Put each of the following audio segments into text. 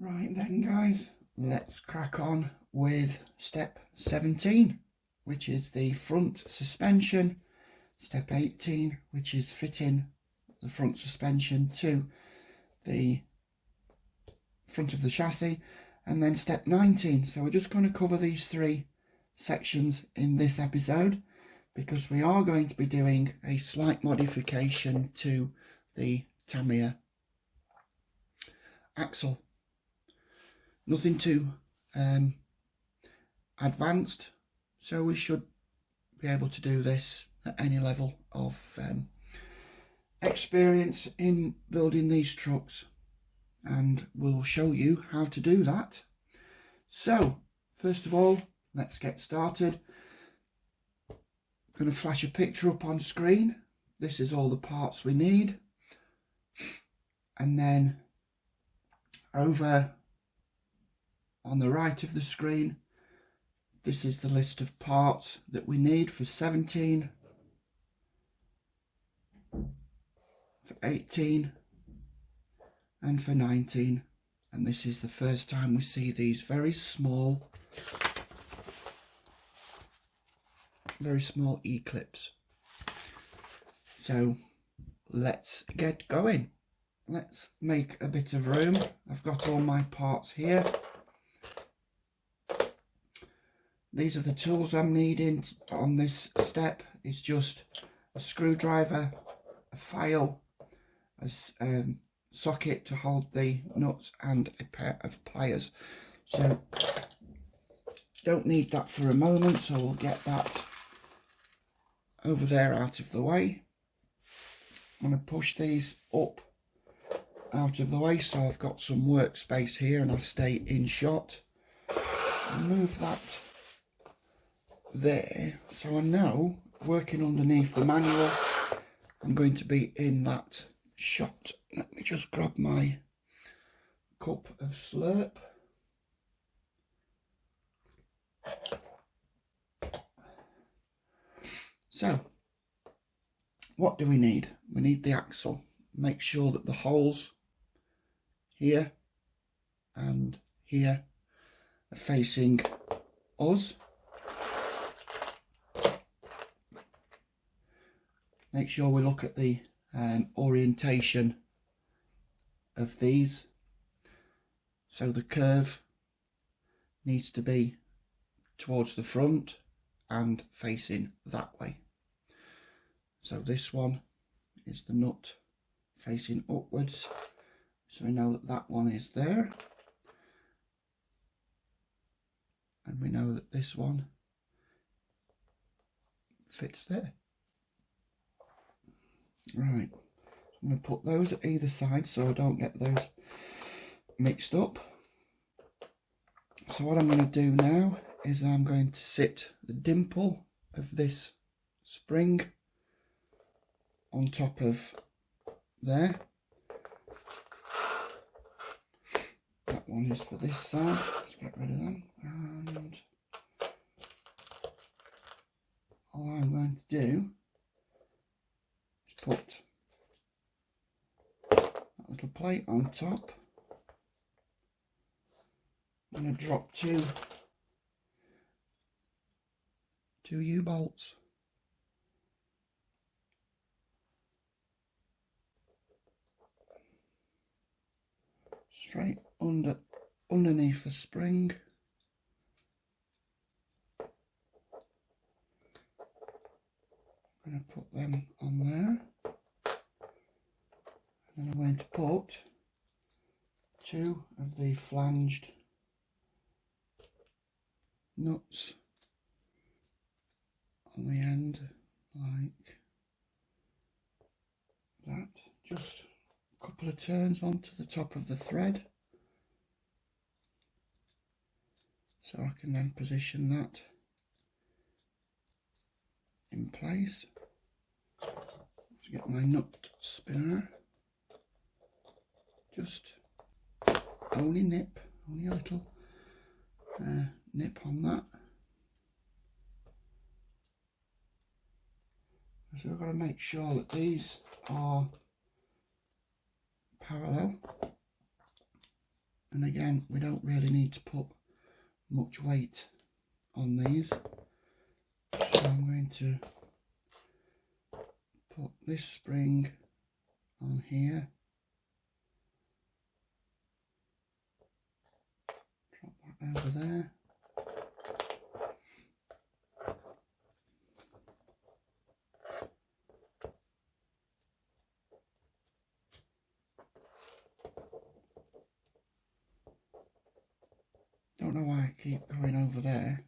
Right then guys, let's crack on with step 17, which is the front suspension, step 18, which is fitting the front suspension to the front of the chassis, and then step 19. So we're just going to cover these three sections in this episode because we are going to be doing a slight modification to the Tamiya axle. Nothing too advanced, so we should be able to do this at any level of experience in building these trucks, and we'll show you how to do that. So first of all, let's get started. I'm going to flash a picture up on screen. This is all the parts we need, and then over on the right of the screen, this is the list of parts that we need for 17, for 18 and for 19, and this is the first time we see these very small E-clips. So let's get going. Let's make a bit of room. I've got all my parts here. These are the tools I'm needing on this step. It's just a screwdriver, a file, a socket to hold the nuts, and a pair of pliers. So don't need that for a moment, so we'll get that over there out of the way. I'm going to push these up out of the way so I've got some workspace here and I stay in shot. Move that there, so I know working underneath the manual I'm going to be in that shot. Let me just grab my cup of slurp. So what do we need? We need the axle. Make sure that the holes here and here are facing us. Make sure we look at the orientation of these. So the curve needs to be towards the front and facing that way. So this one is the nut facing upwards. So we know that that one is there. And we know that this one fits there. Right, I'm going to put those at either side so I don't get those mixed up. So what I'm going to do now is I'm going to sit the dimple of this spring on top of there. That one is for this side. Let's get rid of them. And all I'm going to do is put that little plate on top. I'm going to drop two U-bolts. Straight underneath the spring. I'm going to put them on there. And then I'm going to put two of the flanged nuts on the end like that. Just a couple of turns onto the top of the thread so I can then position that in place. Let's get my nut spinner. Just only a little nip on that. So we've got to make sure that these are parallel. And again, we don't really need to put much weight on these. So I'm going to put this spring on here. Drop that over there. Don't know why I keep going over there,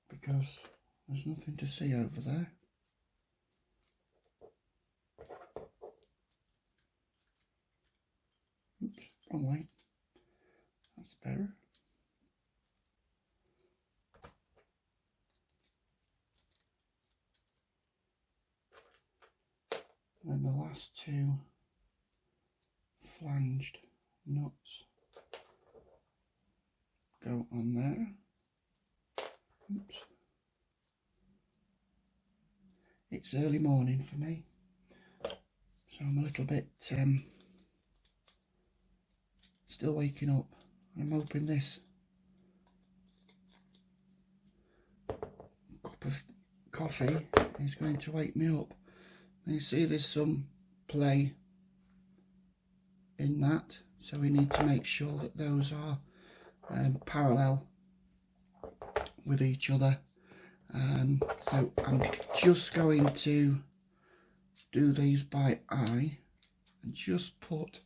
because there's nothing to see over there. Oops, wrong way. That's better. And then the last two flanged nuts go on there. Oops. It's early morning for me, so I'm a little bit still waking up. I'm hoping this cup of coffee is going to wake me up. You see there's some play in that, so we need to make sure that those are parallel with each other. So I'm just going to do these by eye and just put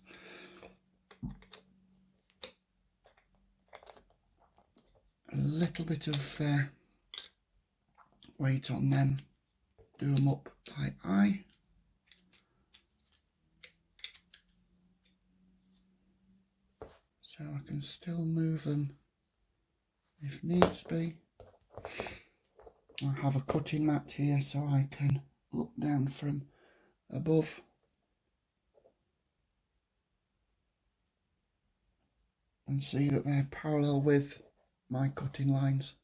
a little bit of weight on them, do them up by eye. So I can still move them if needs be. I have a cutting mat here so I can look down from above. And see that they're parallel with my cutting lines.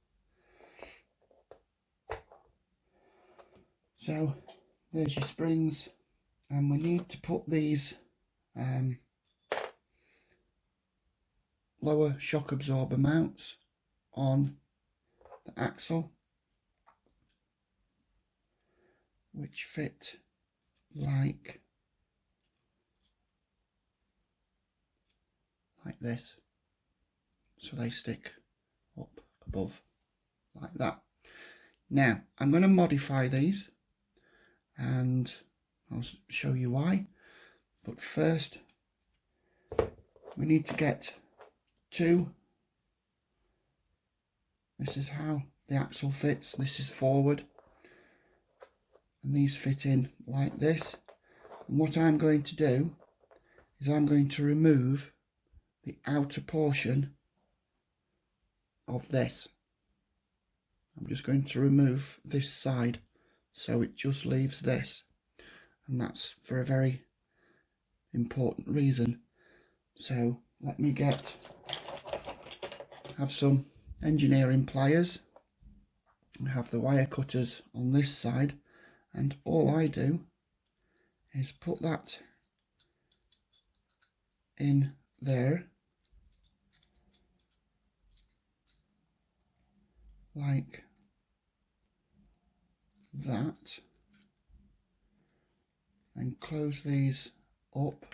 So there's your springs, and we need to put these lower shock absorber mounts on the axle, which fit like this, so they stick up above like that. Now I'm going to modify these and I'll show you why, but first we need to get two. This is how the axle fits. This is forward and these fit in like this. And what I'm going to do is I'm going to remove the outer portion of this. I'm just going to remove this side so it just leaves this, and that's for a very important reason. So let me have some engineering pliers. I have the wire cutters on this side, and all I do is put that in there like that, and close these up.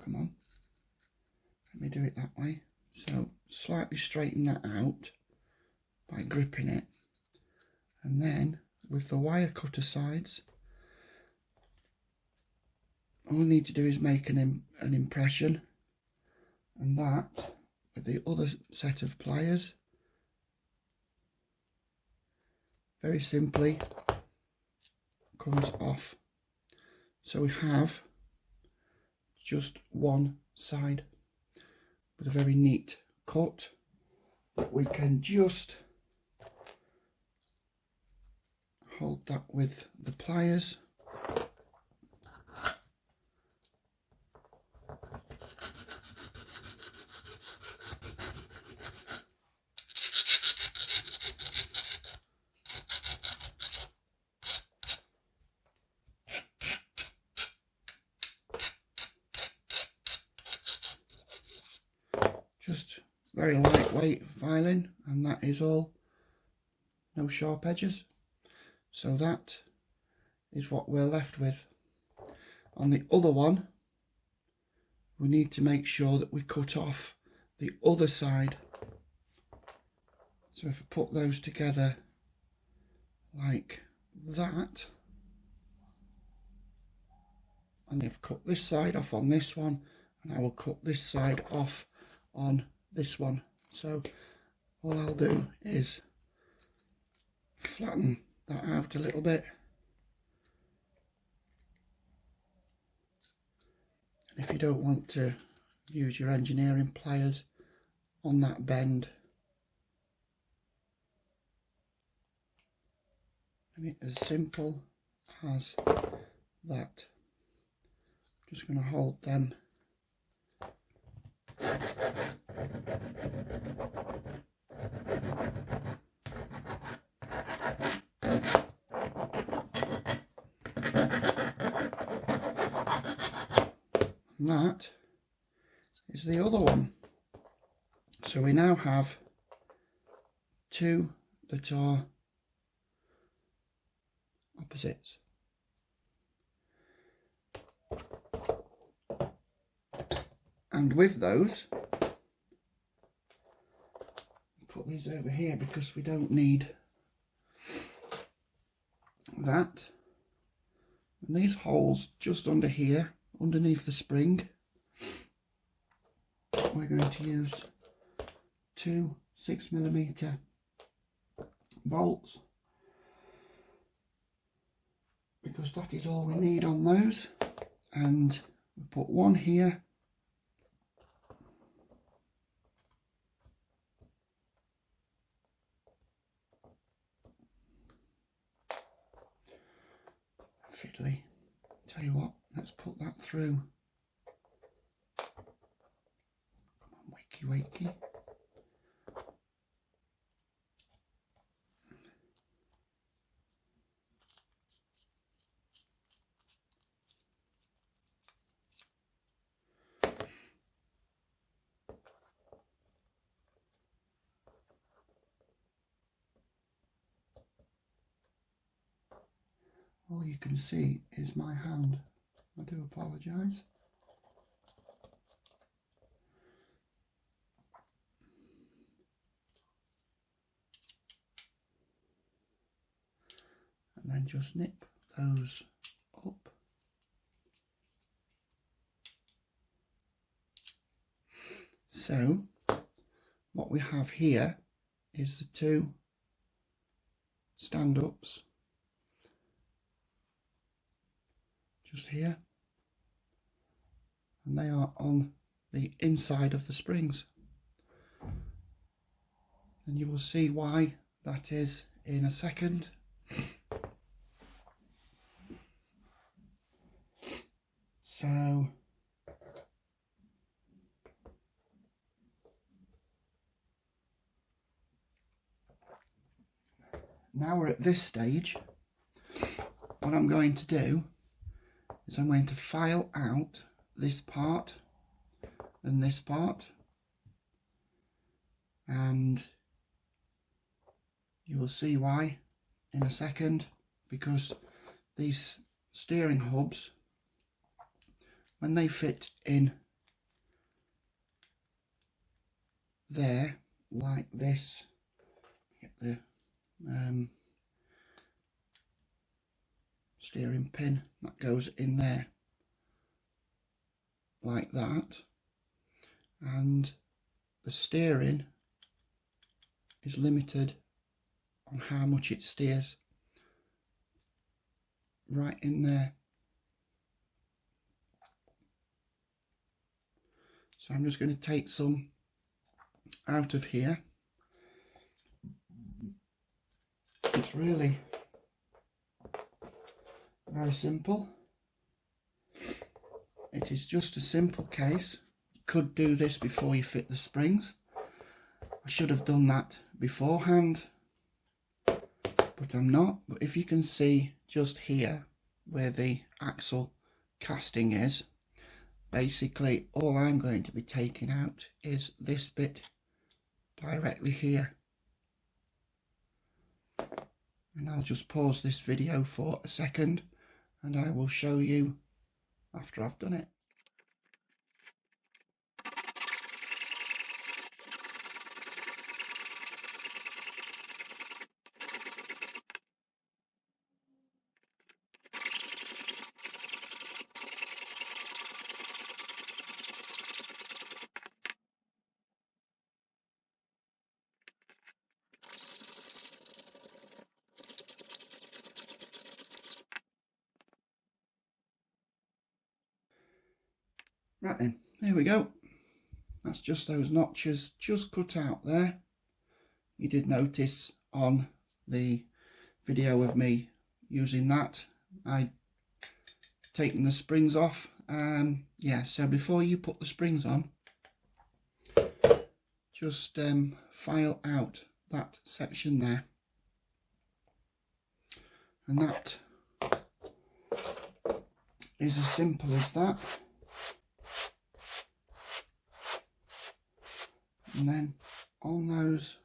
Come on, let me do it that way. So slightly straighten that out by gripping it, and then with the wire cutter sides, all we need to do is make an impression, and that with the other set of pliers very simply comes off. So we have just one side with a very neat cut that we can just hold that with the pliers. very lightweight filing, and that is all, no sharp edges. So that is what we're left with. On the other one, we need to make sure that we cut off the other side. So if I put those together like that, and I've cut this side off on this one, and I will cut this side off on this one. So all I'll do is flatten that out a little bit. And if you don't want to use your engineering pliers on that bend, and it's as simple as that. Just going to hold them and that is the other one. So we now have two that are opposites. And with those, put these over here because we don't need that. And these holes just under here, underneath the spring, we're going to use two 6mm bolts, because that is all we need on those. And we put one here, fiddly. Tell you what, let's put that through. Come on, wakey wakey. All you can see is my hand. I do apologise. And then just nip those up. So what we have here is the two stand-ups just here, and they are on the inside of the springs, and you will see why that is in a second. So now we're at this stage. What I'm going to do is I'm going to file out this part and this part, and you will see why in a second, because these steering hubs, when they fit in there like this, get the steering pin that goes in there like that, and the steering is limited on how much it steers right in there. So I'm just going to take some out of here. It's really very simple. It is just a simple case. You could do this before you fit the springs. I should have done that beforehand, but I'm not. But if you can see just here where the axle casting is, basically all I'm going to be taking out is this bit directly here. And I'll just pause this video for a second and I will show you after I've done it. Right then, there we go. That's just those notches just cut out there. You did notice on the video of me using that, I'd taken the springs off. Yeah, so before you put the springs on, just file out that section there. And that is as simple as that. And then on those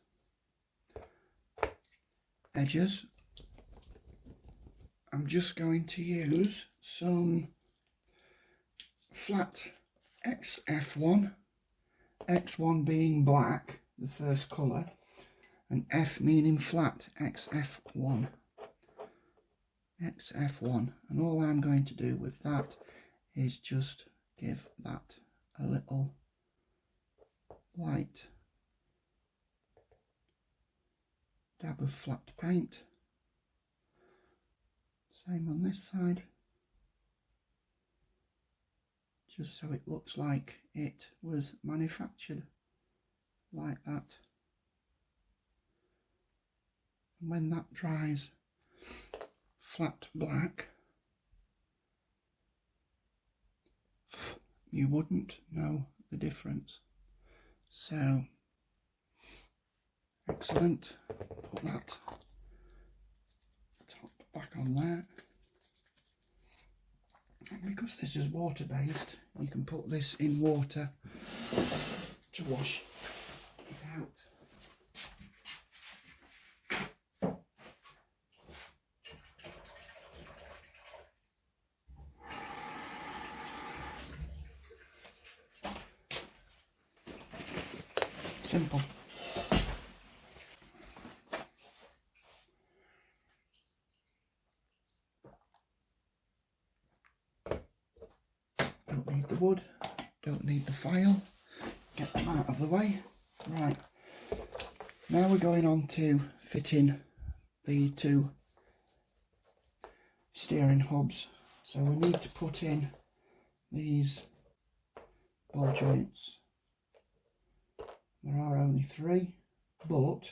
edges, I'm just going to use some flat XF1, X1 being black, the first colour, and F meaning flat, XF1. XF1, and all I'm going to do with that is just give that a little light dab of flat paint. Same on this side, just so it looks like it was manufactured like that. And when that dries flat black, you wouldn't know the difference. So excellent, put that top back on there, and because this is water based, you can put this in water to wash it out. Simple. Don't need the wood, don't need the file, get them out of the way. Right, now we're going on to fitting the two steering hubs. So we need to put in these ball joints. There are only 3, but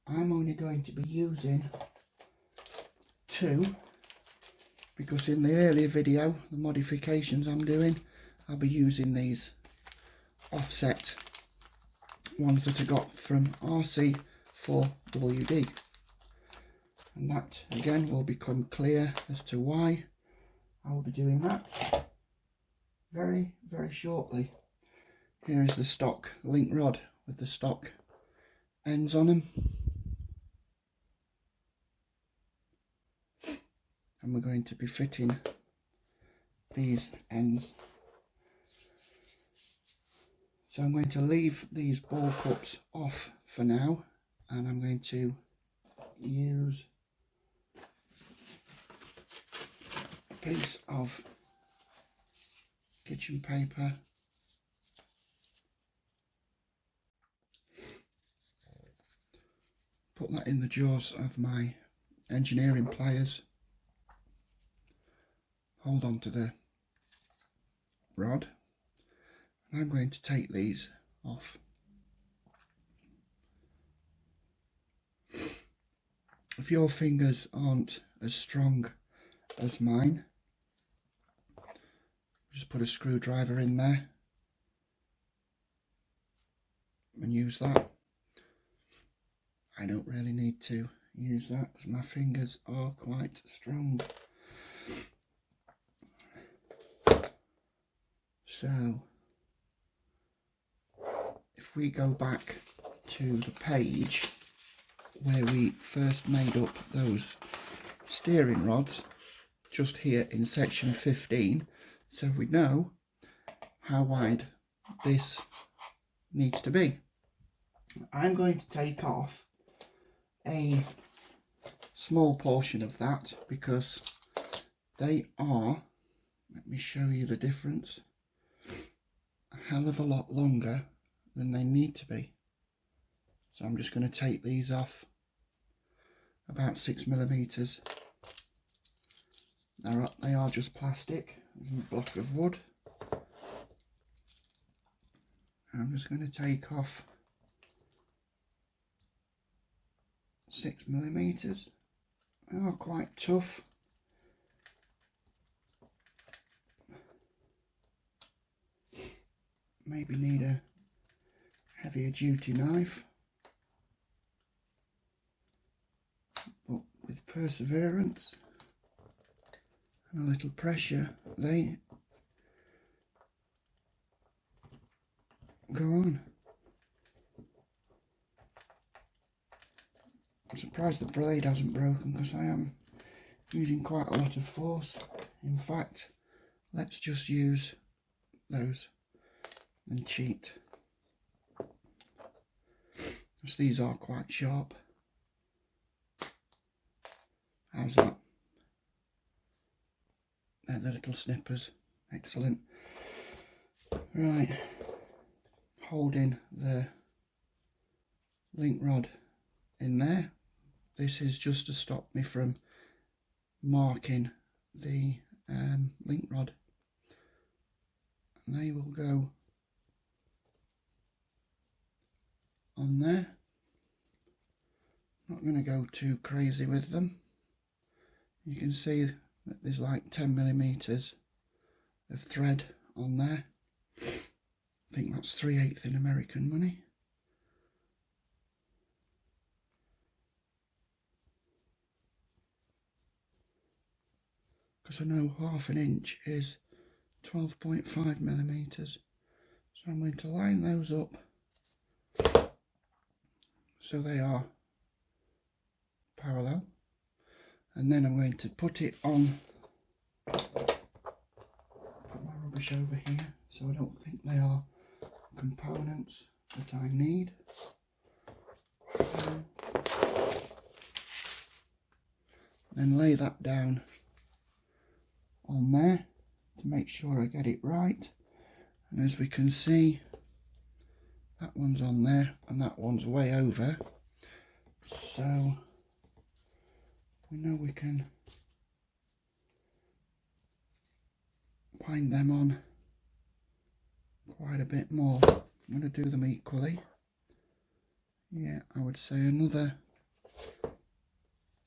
I'm only going to be using 2 because in the earlier video, the modifications I'm doing, I'll be using these offset ones that I got from RC4WD, and that again will become clear as to why I will be doing that very, very shortly. Here is the stock link rod with the stock ends on them, and we're going to be fitting these ends. So I'm going to leave these ball cups off for now, and I'm going to use a piece of kitchen paper put that in the jaws of my engineering pliers, hold on to the rod, and I'm going to take these off. If your fingers aren't as strong as mine, just put a screwdriver in there and use that. I don't really need to use that because my fingers are quite strong. So if we go back to the page where we first made up those steering rods, just here in section 15, so we know how wide this needs to be. I'm going to take off a small portion of that because they are, let me show you the difference, a hell of a lot longer than they need to be. So I'm just going to take these off about 6mm. They are just plastic, a block of wood. I'm just going to take off 6mm. They are quite tough. Maybe need a heavier duty knife, but with perseverance and a little pressure, they go on. I'm surprised the blade hasn't broken because I am using quite a lot of force. In fact, let's just use those and cheat, because these are quite sharp. How's that? They're the little snippers. Excellent. Right, holding the link rod in there. This is just to stop me from marking the link rod, and they will go on there. Not going to go too crazy with them. You can see that there's like 10mm of thread on there. I think that's 3/8 in American money. Because I know 1/2 inch is 12.5mm. So I'm going to line those up so they are parallel, and then I'm going to put it on, put my rubbish over here so I don't think they are components that I need. Then lay that down on there to make sure I get it right, and as we can see, that one's on there and that one's way over, so we know we can wind them on quite a bit more. I'm going to do them equally. Yeah, I would say another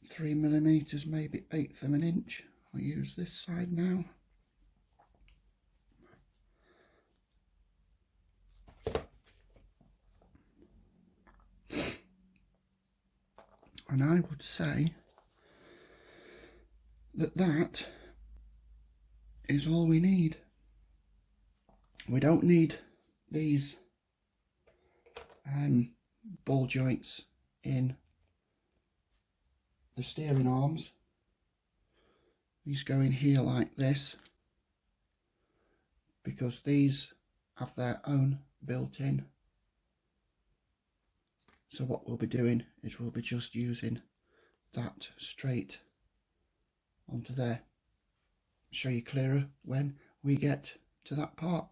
3mm, maybe 1/8 of an inch. I'll use this side now. And I would say that that is all we need. We don't need these ball joints in the steering arms. These go in here like this because these have their own built-in. So what we'll be doing is we'll be just using that straight onto there. Show you clearer when we get to that part.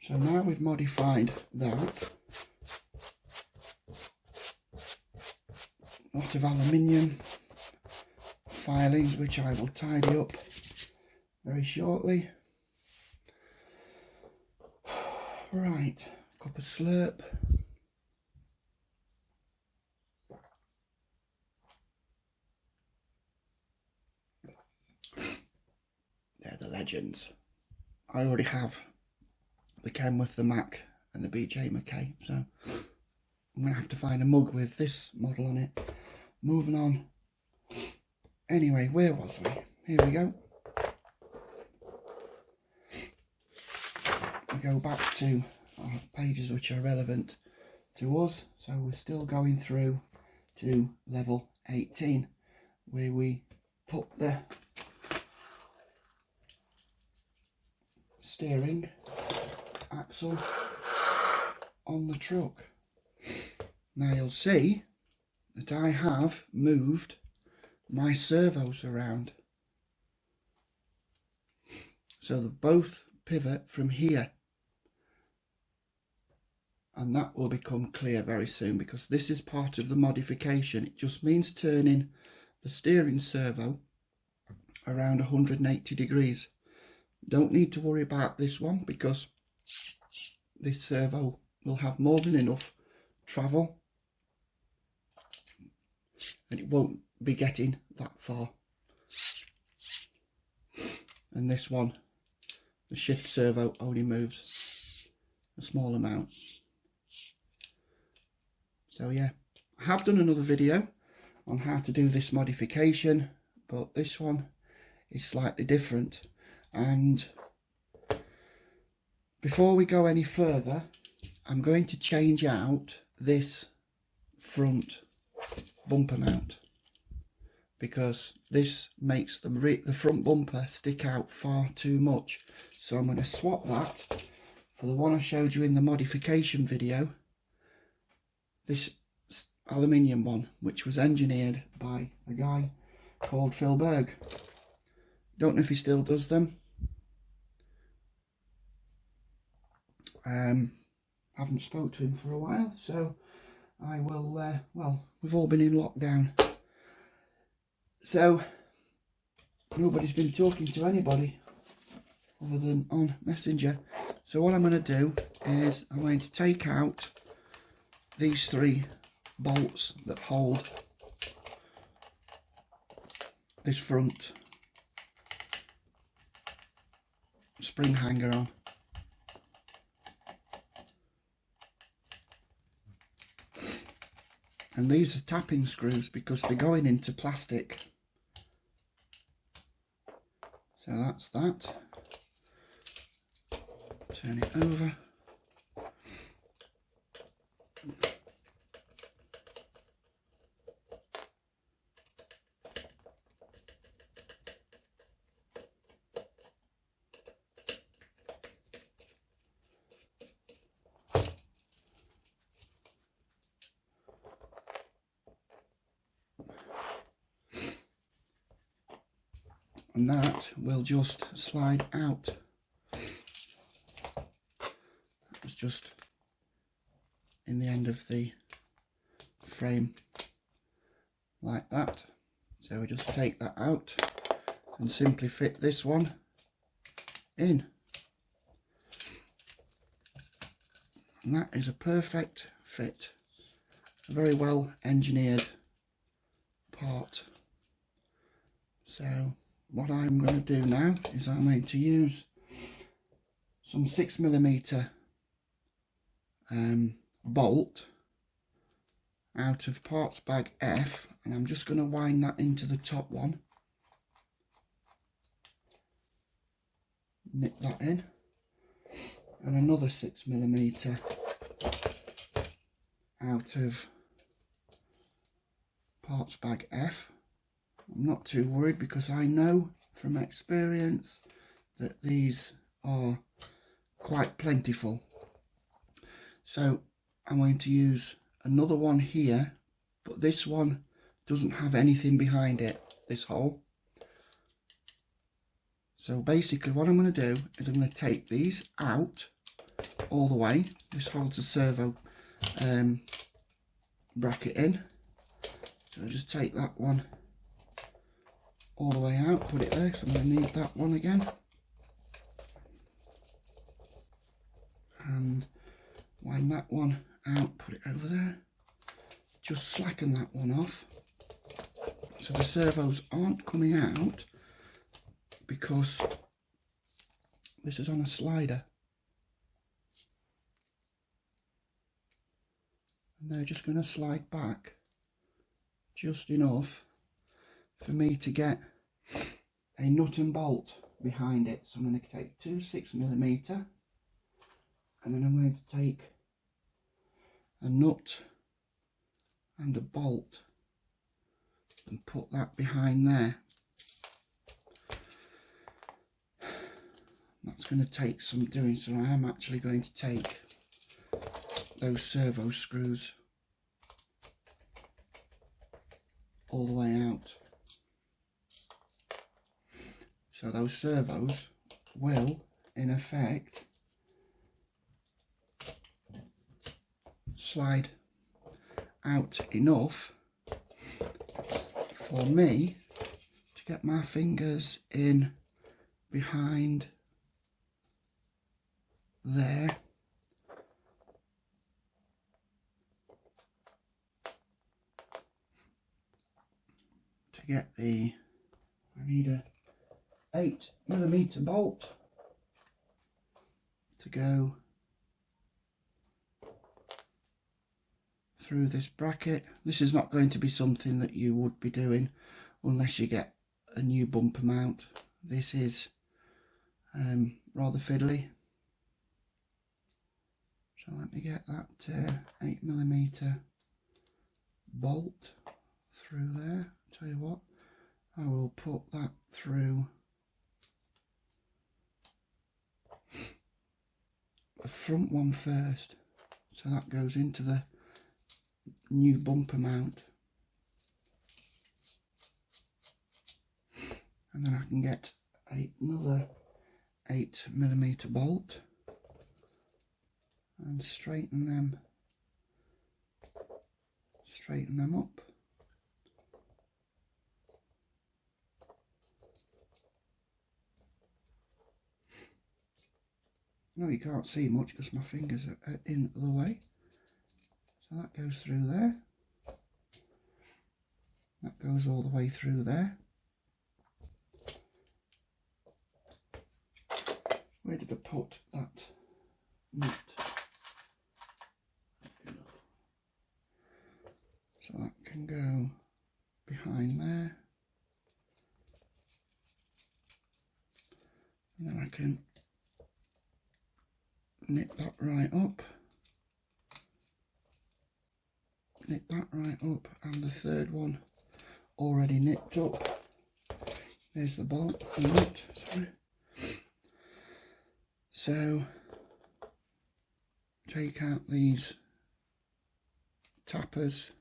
So now we've modified that. A lot of aluminium filings which I will tidy up very shortly. Right, cup of slurp. They're the legends. I already have the Kenworth, the Mac and the BJ McKay, so I'm going to have to find a mug with this model on it. Moving on. Anyway, where was we? Here we go. go back to our pages which are relevant to us. So we're still going through to level 18, where we put the steering axle on the truck. Now you'll see that I have moved my servos around, so they both pivot from here, and that will become clear very soon, because this is part of the modification. It just means turning the steering servo around 180 degrees. Don't need to worry about this one, because this servo will have more than enough travel and it won't be getting that far. And this one, the shift servo, only moves a small amount. So yeah, I have done another video on how to do this modification, but this one is slightly different. And before we go any further, I'm going to change out this front bumper mount, because this makes the front bumper stick out far too much. So I'm going to swap that for the one I showed you in the modification video, this aluminium one, which was engineered by a guy called Phil Berg. Don't know if he still does them. Haven't spoke to him for a while, so I will, well, we've all been in lockdown, so nobody's been talking to anybody other than on Messenger. So what I'm going to do is I'm going to take out these 3 bolts that hold this front spring hanger on. And these are tapping screws because they're going into plastic. So that's that. Turn it over. And that will just slide out. It's just in the end of the frame like that. So we just take that out and simply fit this one in. And that is a perfect fit. A very well engineered part. So what I'm going to do now is I'm going to use some 6mm bolt out of parts bag F, and I'm just going to wind that into the top one, nip that in, and another 6mm out of parts bag F. I'm not too worried because I know from experience that these are quite plentiful. So I'm going to use another one here, but this one doesn't have anything behind it, this hole. So basically what I'm going to do is I'm going to take these out all the way. This holds a servo bracket in. So I'll just take that one all the way out, put it there, so I'm going to need that one again, and wind that one out, put it over there, just slacken that one off so the servos aren't coming out, because this is on a slider and they're just going to slide back just enough for me to get a nut and bolt behind it. So I'm going to take 2 6mm and then I'm going to take a nut and a bolt and put that behind there. That's going to take some doing, so I am actually going to take those servo screws all the way out. So those servos will, in effect, slide out enough for me to get my fingers in behind there, to get I need a 8mm bolt to go through this bracket. This is not going to be something that you would be doing unless you get a new bumper mount. This is rather fiddly. So let me get that 8mm bolt through there. Tell you what, I will put that through the front one first, so that goes into the new bumper mount, and then I can get another 8mm bolt and straighten them up. No, you can't see much because my fingers are in the way. So that goes through there. That goes all the way through there. Where did I put that nut? So that can go behind there. And then I can knit that right up. Knit that right up, and the third one already knit up. There's the bolt and nut, sorry. So take out these tappers,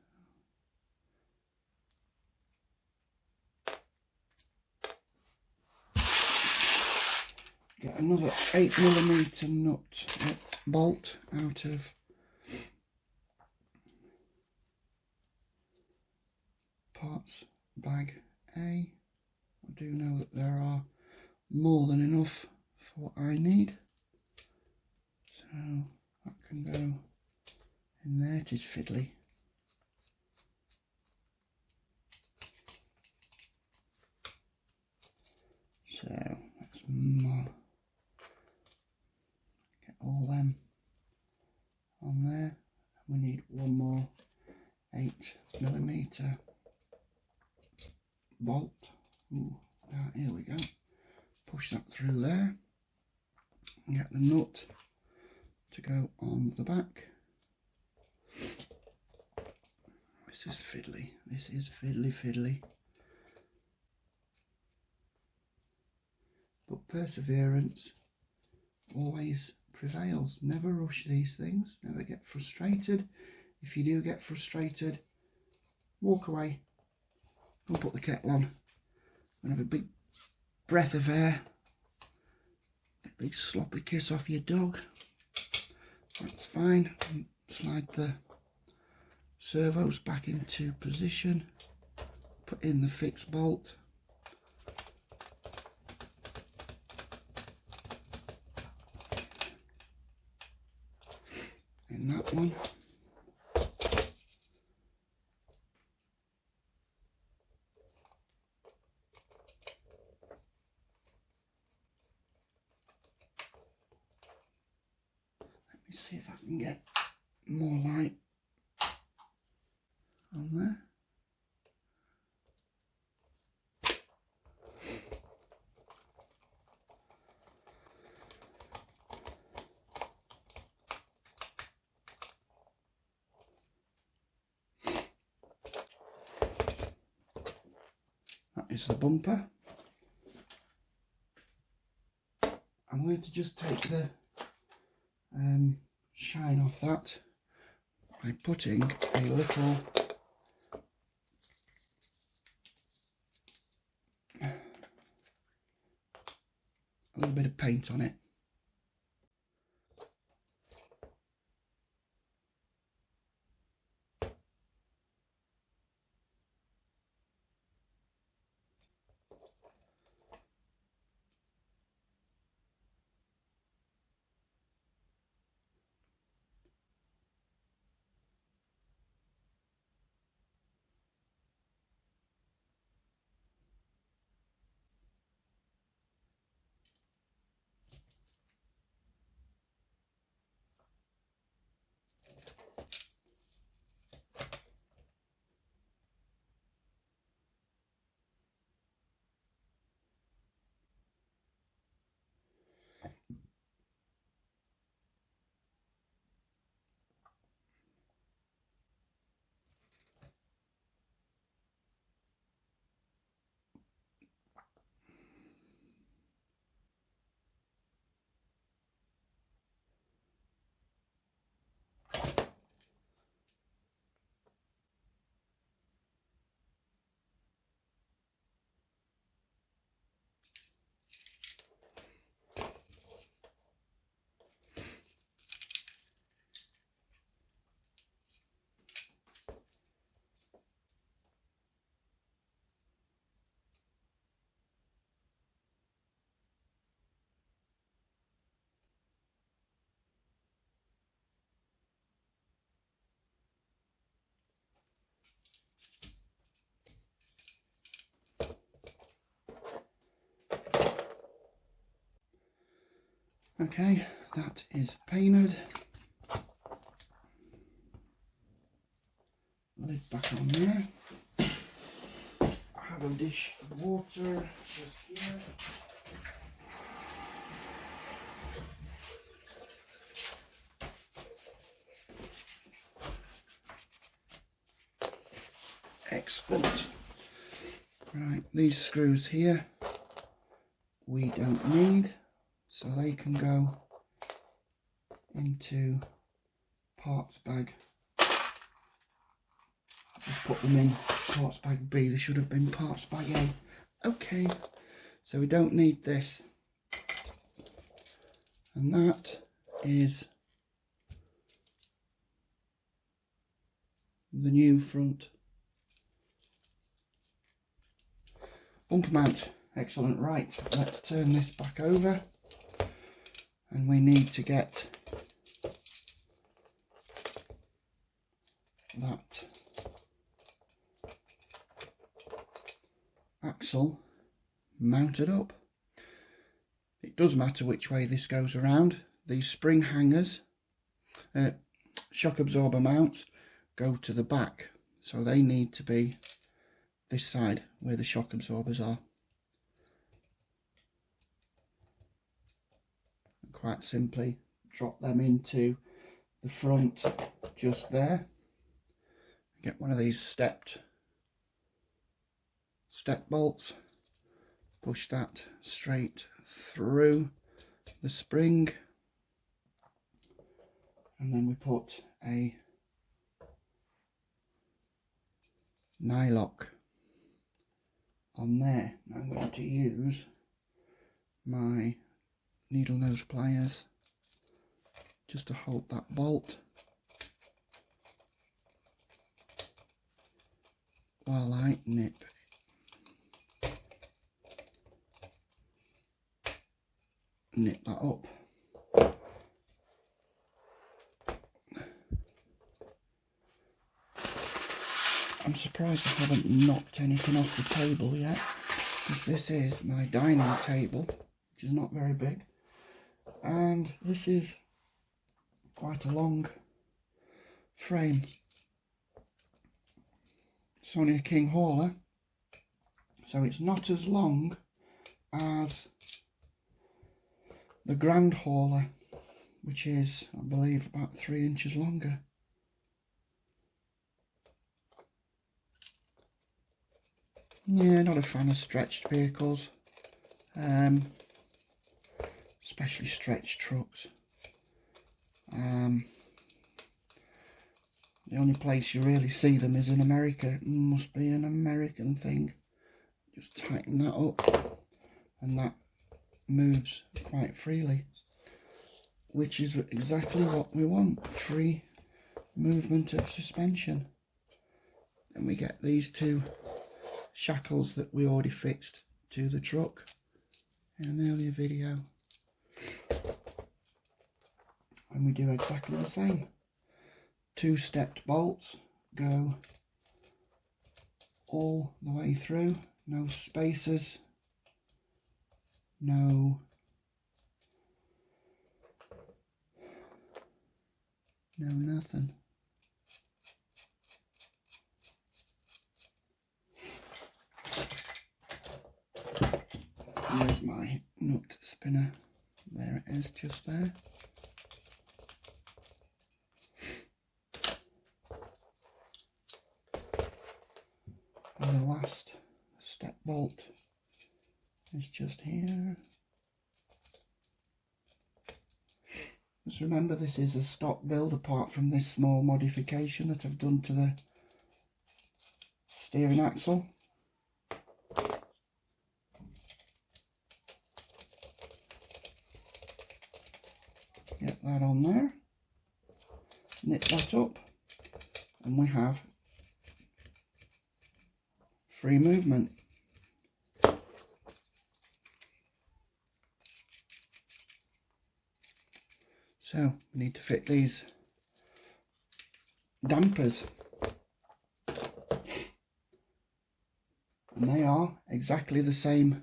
get another 8mm nut bolt out of parts bag A. I do know that there are more than enough for what I need, so that can go in there. It is fiddly. So let's get all them on there. We need one more 8mm bolt. Ooh, here we go. Push that through there and get the nut to go on the back. This is fiddly. This is fiddly. But perseverance always prevails. Never rush these things. Never get frustrated. If you do get frustrated, walk away. Don't put the kettle on and have a big breath of air. A big sloppy kiss off your dog. That's fine. Slide the servos back into position. Put in the fixed bolt. In that one. See if I can get more light on there. is the bumper. I'm going to just take the shine off that by putting a little bit of paint on it. Okay, that is painted. Lid back on there. I have a dish of water just here. Excellent. Right, these screws here we don't need, so they can go into parts bag. I'll just put them in parts bag B. They should have been parts bag A. Okay, so we don't need this. And that is the new front bumper mount. Excellent. Right, let's turn this back over, and we need to get that axle mounted up. It does matter which way this goes around. These spring hangers, shock absorber mounts, go to the back, so they need to be this side where the shock absorbers are. Quite simply drop them into the front just there. Get one of these step bolts, push that straight through the spring, and then we put a nylock on there. I'm going to use my needle nose pliers just to hold that bolt while I nip that up. I'm surprised I haven't knocked anything off the table yet, because this is my dining table, which is not very big, and this is quite a long frame. It's only a king hauler, so it's not as long as the grand hauler, which is, I believe, about 3 inches longer. Yeah, not a fan of stretched vehicles, especially stretched trucks. The only place you really see them is in America. It must be an American thing. Just tighten that up and that moves quite freely, which is exactly what we want. Free movement of suspension. And we get these two shackles that we already fixed to the truck in an earlier video. And we do exactly the same. Two stepped bolts go all the way through, no spacers, no nothing. Here's my nut spinner. There it is, just there. And the last step bolt is just here. Just remember, this is a stock build apart from this small modification that I've done to the steering axle. Get that on there, knit that up, and we have free movement. So we need to fit these dampers, and they are exactly the same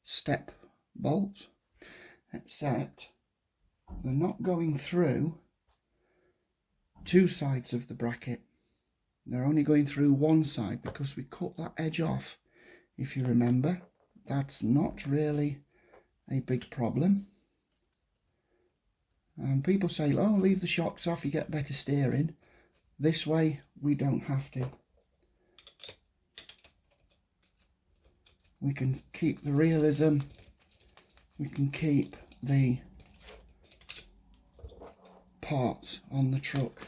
step bolts, except they're not going through two sides of the bracket. They're only going through one side because we cut that edge off. If you remember, that's not really a big problem. And people say, oh, leave the shocks off, you get better steering. This way we don't have to. We can keep the realism, we can keep the parts on the truck.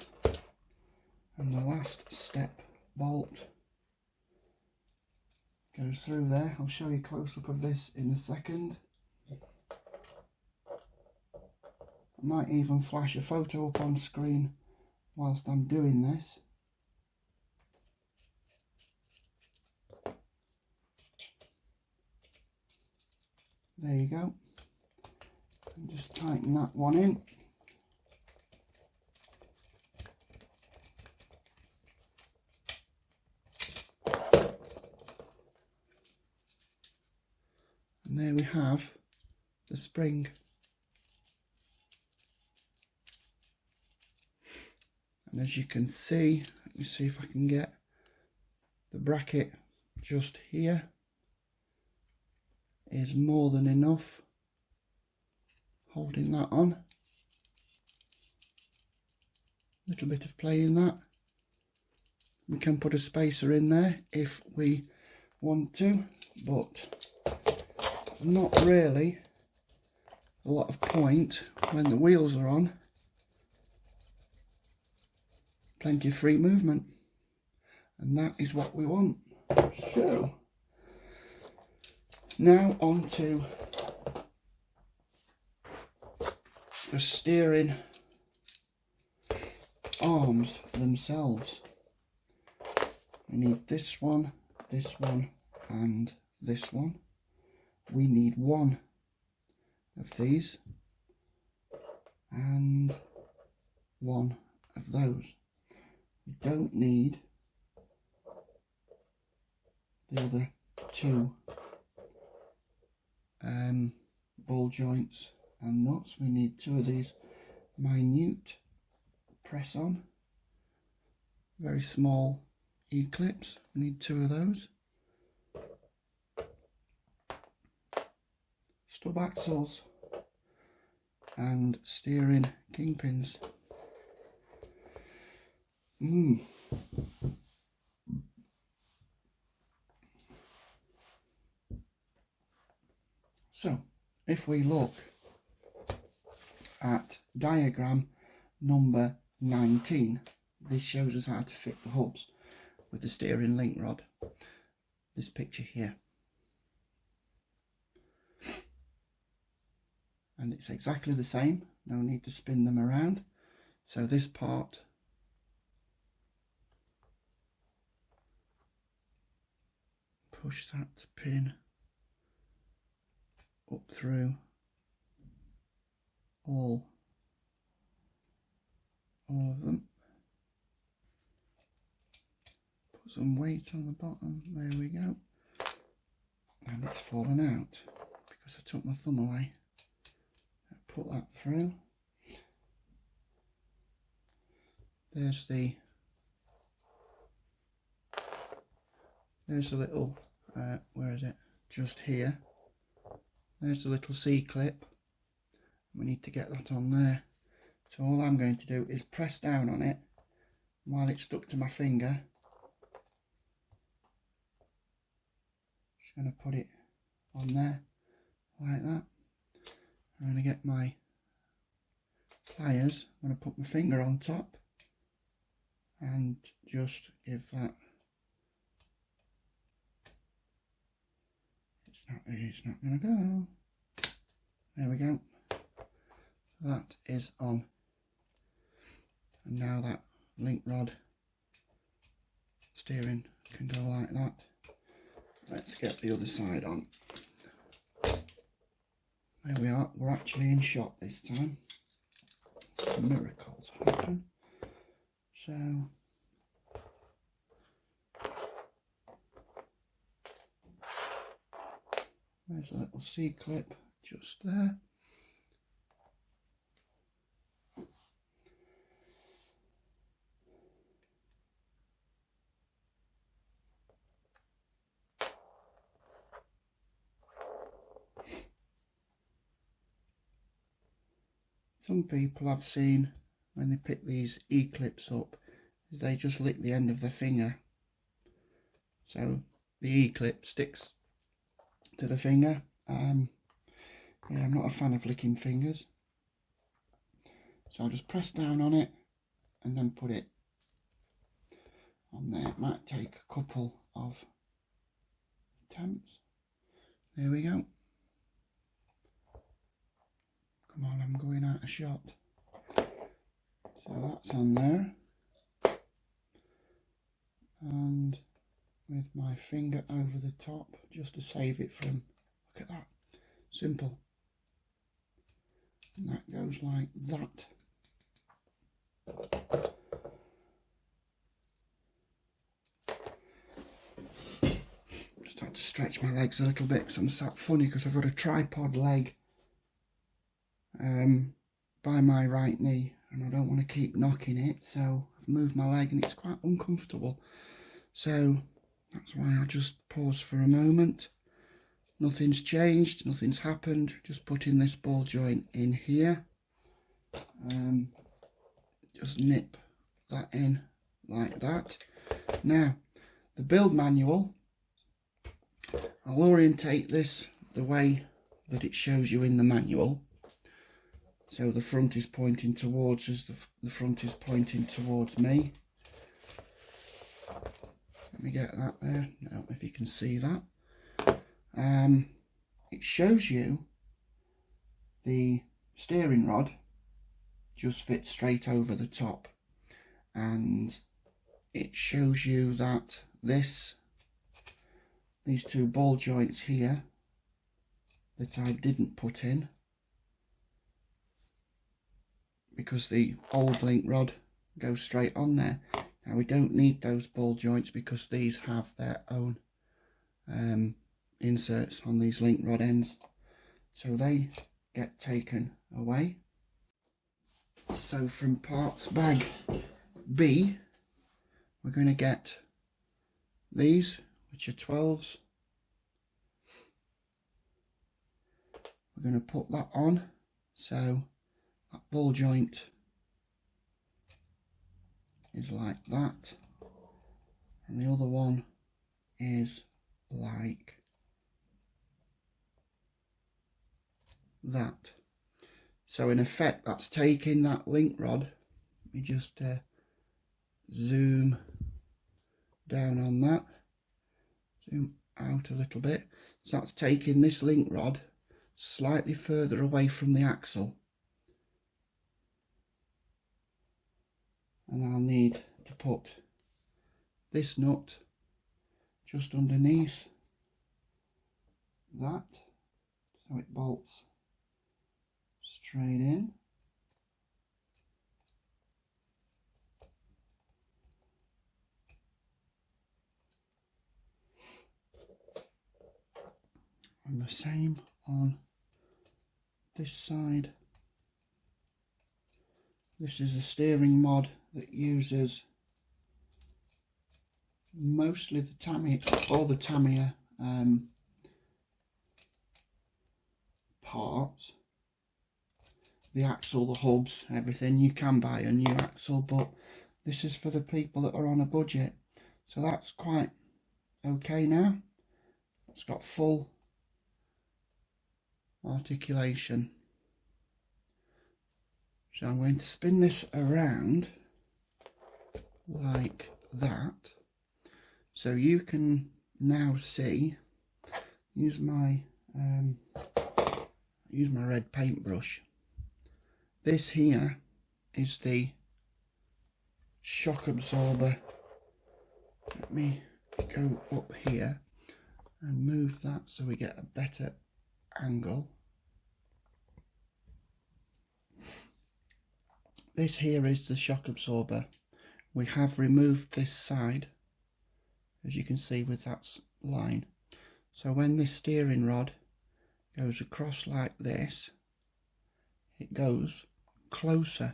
And the last step bolt goes through there. I'll show you a close-up of this in a second. I might even flash a photo up on screen whilst I'm doing this. There you go. And just tighten that one in. And there we have the spring. And as you can see, let me see if I can get the bracket just here, is more than enough. Holding that on. Little bit of play in that. We can put a spacer in there if we want to, but not really a lot of point when the wheels are on. Plenty of free movement, and that is what we want. So now on to the steering arms themselves. We need this one, and this one. We need one of these and one of those. We don't need the other two ball joints and nuts. We need two of these minute press on, very small E-clips. We need two of those. Stub axles and steering kingpins. if we look at diagram number 19, this shows us how to fit the hubs with the steering link rod. This picture here. And it's exactly the same, no need to spin them around. So this part push that pin up through all of them. Put some weight on the bottom, there we go. And it's fallen out because I took my thumb away. Put that through. There's the little where is it? Just here. There's the little C-clip. We need to get that on there. So all I'm going to do is press down on it while it's stuck to my finger. Just going to put it on there like that. I'm going to get my pliers. I'm going to put my finger on top and just give that. It's not going to go. There we go. That is on. And now that link rod steering can go like that. Let's get the other side on. There we are, we're actually in shot this time. Miracles happen. So there's a little C-clip just there. Some people I've seen when they pick these E-clips up is they just lick the end of the finger. So the E-clip sticks to the finger. Yeah, I'm not a fan of licking fingers. So I'll just press down on it and then put it on there. It might take a couple of attempts. There we go. Come on, I'm going out of shot. So that's on there. And with my finger over the top, just to save it from, look at that, simple. And that goes like that. Just had to stretch my legs a little bit because I'm sat funny because I've got a tripod leg by my right knee and I don't want to keep knocking it, so I've moved my leg and it's quite uncomfortable. So that's why I just pause for a moment. Nothing's changed, nothing's happened, just putting this ball joint in here. Just nip that in like that. Now the build manual, I'll orientate this the way that it shows you in the manual. So the front is pointing towards us, the front is pointing towards me. Let me get that there, I don't know if you can see that. It shows you the steering rod just fits straight over the top, and it shows you that these two ball joints here that I didn't put in because the old link rod goes straight on there. Now we don't need those ball joints because these have their own inserts on these link rod ends, so they get taken away. So from parts bag B, we're going to get these, which are 12s. We're going to put that on, so that ball joint is like that, and the other one is like that. So in effect, that's taking that link rod. Let me just zoom down on that, zoom out a little bit. So that's taking this link rod slightly further away from the axle, and I'll need to put this nut just underneath that so it bolts straight in. And the same on this side. This is a steering mod that uses mostly the Tamiya, all the Tamiya parts. The axle, the hubs, everything. You can buy a new axle, but this is for the people that are on a budget. So that's quite okay now. It's got full articulation. So I'm going to spin this around like that, so you can now see, use my red paintbrush. This here is the shock absorber. Let me go up here and move that so we get a better angle. This here is the shock absorber. We have removed this side, as you can see with that line. So when this steering rod goes across like this, it goes closer,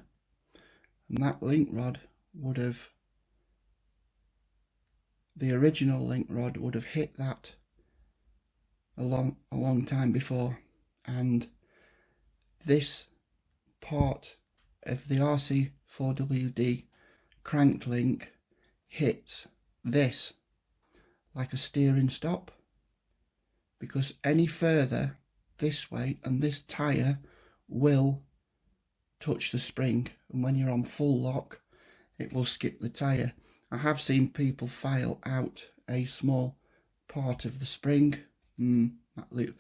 and that link rod would have, the original link rod would have hit that a long time before, and this part of the RC4WD crank link hits this like a steering stop, because any further this way and this tyre will touch the spring, and when you're on full lock it will skip the tyre. I have seen people file out a small part of the spring, that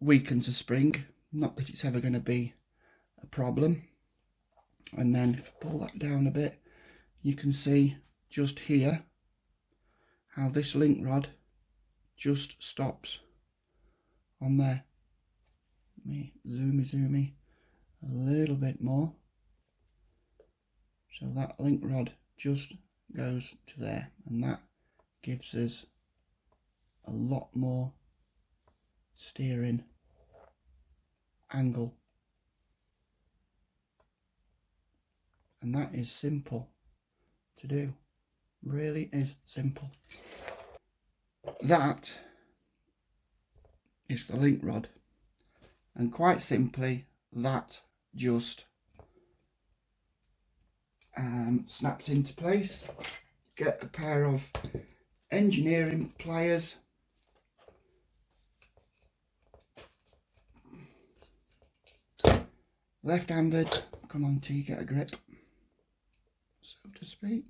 weakens the spring, not that it's ever going to be a problem. And then if I pull that down a bit, you can see just here how this link rod just stops on there. Let me zoom a little bit more. So that link rod just goes to there, and that gives us a lot more steering angle. And that is simple to do, really is simple. That is the link rod, and quite simply that just snaps into place. Get a pair of engineering pliers, left-handed, come on T, get a grip, so to speak.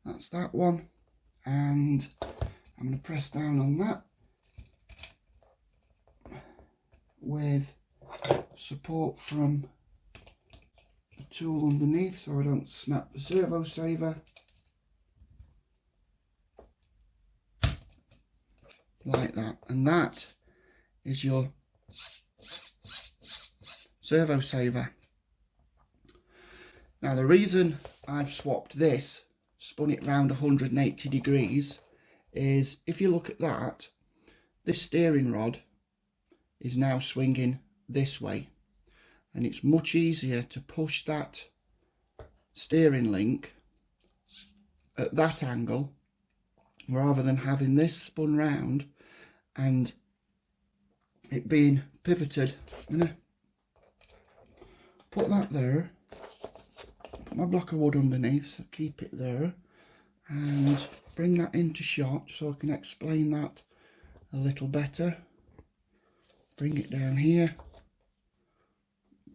That's that one, and I'm going to press down on that with support from a tool underneath so I don't snap the servo saver. Like that, and that is your servo saver. Now the reason I've swapped this, spun it round 180 degrees, is if you look at that, this steering rod is now swinging this way, and it's much easier to push that steering link at that angle rather than having this spun round and it being pivoted. I'm going to put that there, put my block of wood underneath, so keep it there, and bring that into shot so I can explain that a little better. bring it down here,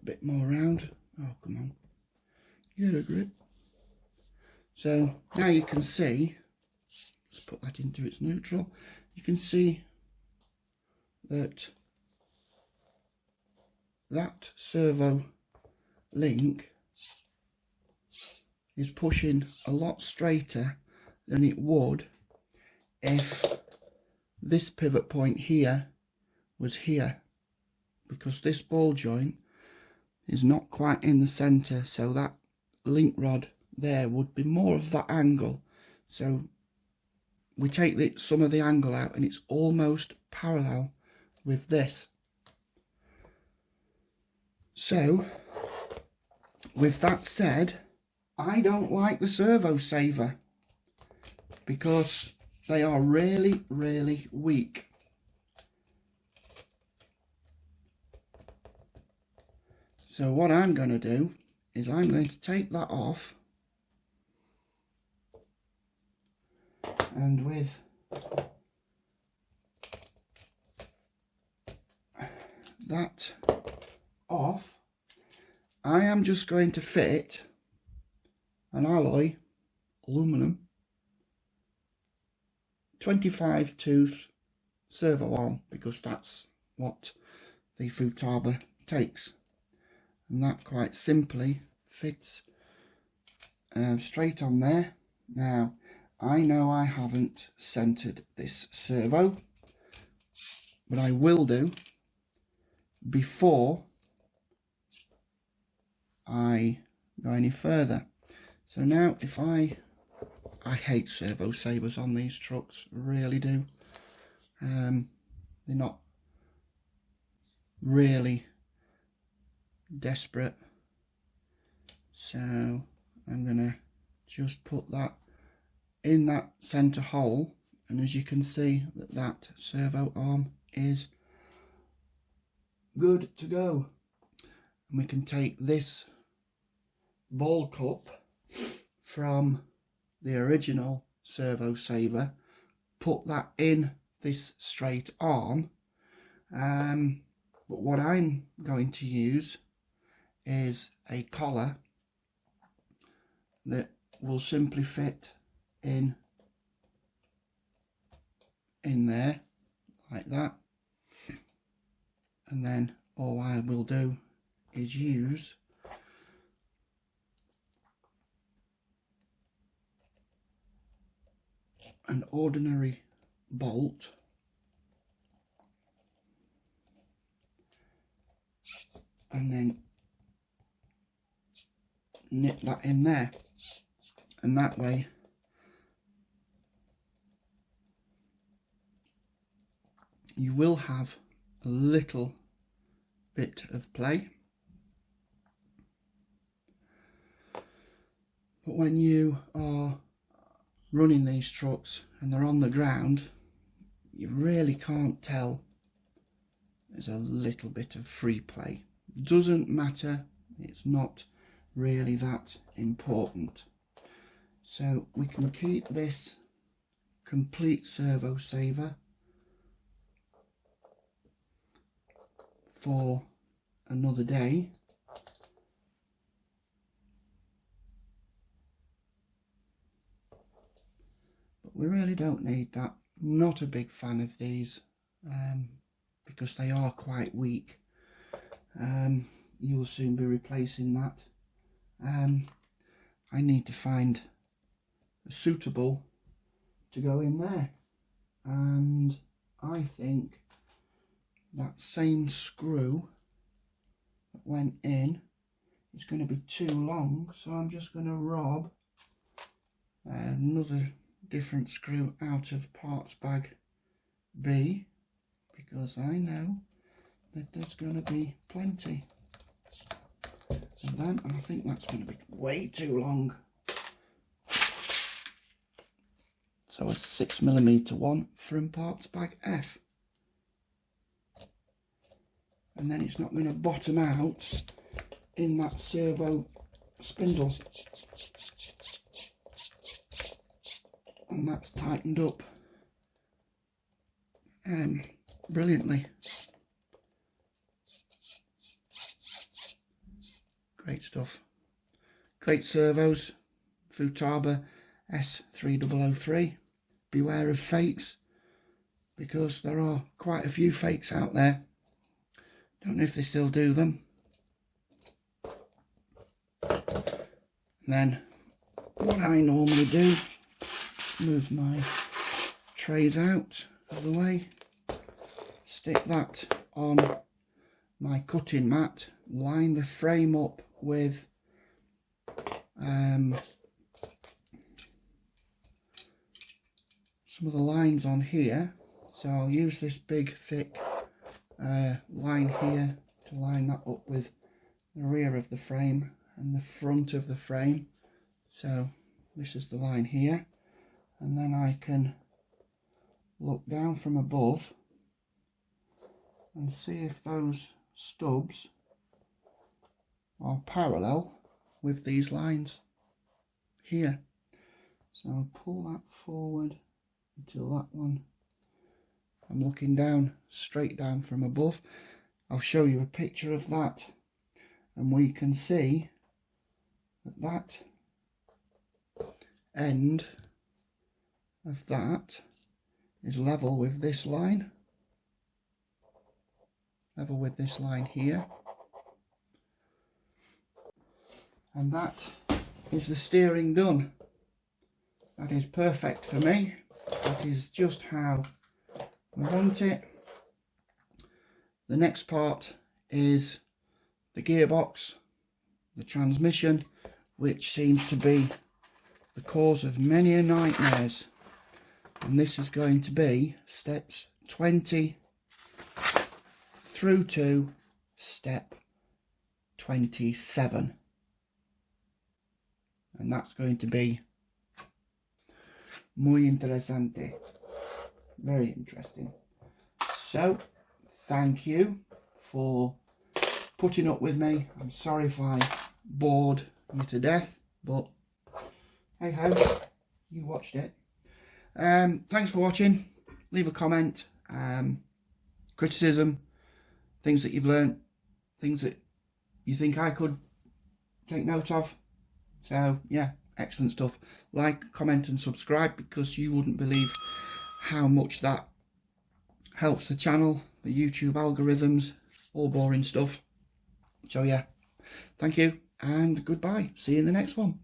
a bit more round. Oh, come on, get a grip. So now you can see, let's put that into its neutral, you can see that that servo link is pushing a lot straighter than it would if this pivot point here was here, because this ball joint is not quite in the center, so that link rod there would be more of that angle. So we take some of the angle out and it's almost parallel with this. So with that said, I don't like the servo saver because they are really, really weak. So what I'm going to do is I'm going to take that off, and with that off, I am just going to fit an alloy aluminum 25 tooth servo arm, because that's what the Futaba takes, and that quite simply fits straight on there. Now I know I haven't centered this servo, but I will do before I go any further. So now if I hate servo sabers on these trucks, really do. They're not really desperate, so I'm gonna just put that in that center hole, and as you can see that servo arm is good to go. And we can take this ball cup from the original servo saver, put that in this straight arm, but what I'm going to use is a collar that will simply fit in there like that, and then all I will do is use an ordinary bolt and then nip that in there, and that way you will have a little bit of play, but when you are running these trucks and they're on the ground, you really can't tell. There's a little bit of free play. Doesn't matter, it's not really that important. So we can keep this complete servo saver for another day. But we really don't need that. Not a big fan of these because they are quite weak. You will soon be replacing that. I need to find a suitable to go in there, and I think that same screw that went in is going to be too long, so I'm just going to rob another different screw out of parts bag B, because I know that there's going to be plenty. And then I think that's going to be way too long. So a 6mm one from parts bag F. And then it's not going to bottom out in that servo spindle. And that's tightened up brilliantly. Great stuff. Great servos. Futaba S3003. Beware of fakes, because there are quite a few fakes out there. Don't know if they still do them. And then what I normally do, move my trays out of the way, stick that on my cutting mat, line the frame up with some of the lines on here. So I'll use this big thick line here to line that up with the rear of the frame and the front of the frame. So this is the line here, and then I can look down from above and see if those stubs are parallel with these lines here. So I'll pull that forward until that one, I'm looking down, straight down from above. I'll show you a picture of that, and we can see that that end of that is level with this line, level with this line here, and that is the steering done. That is perfect for me. That is just how I want it. The next part is the gearbox, the transmission, which seems to be the cause of many a nightmares, and this is going to be steps 20 through to step 27, and that's going to be muy interesante, very interesting. So thank you for putting up with me. I'm sorry if I bored you to death, but hey ho, you watched it. Thanks for watching. Leave a comment, criticism, things that you've learned, things that you think I could take note of. So yeah, excellent stuff. Like, comment and subscribe, because you wouldn't believe how much that helps the channel, the YouTube algorithms, all boring stuff. So yeah, thank you and goodbye. See you in the next one.